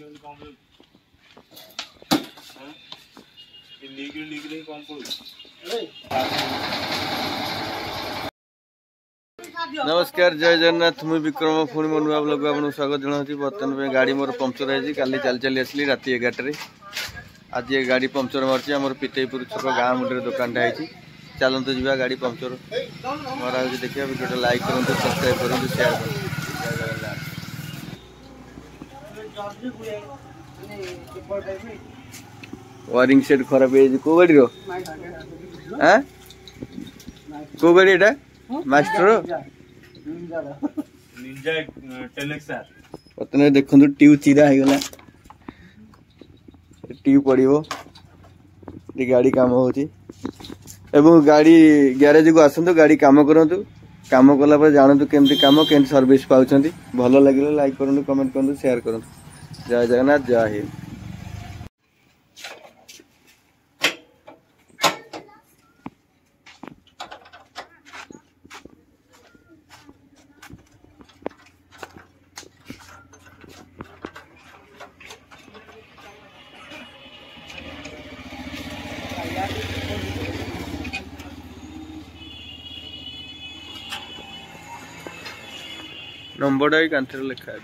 नमस्कार जय जगन्नाथ मुई विक्रम पुणी मो नुआ ब्लॉग आपको स्वागत जनाऊँ। बर्तमान गाड़ी मोर पंक्चर है काली चली चली आसली राति 11 आज ये गाड़ी पंक्चर मार्ची आम पितेपुर छक गाँ मुंडे दुकानटा है। चलते जी गाड़ी पंक्चर मरा देखिए वीडियो लाइक करूँ सब्सक्राइब करूँ शेयर करूँ। वायरिंग सेट खराब है को गाड़ी को गाड़ी एटा मास्टर निंजा टेलेक्सर बर्तमान देखो ट्यूब चिरा हो गला ट्यूब पड़ो गाड़ी काम होची एवं गाड़ी ग्यारेज को आसतु गाड़ी काम करूँ काम कला जानतु केमती काम के सर्विस पाँच भल लगे लाइक करूँ कमेंट करूँ शेयर करूँ। जय जगन्नाथ जय हिंद। नंबर कांथर लिखा है।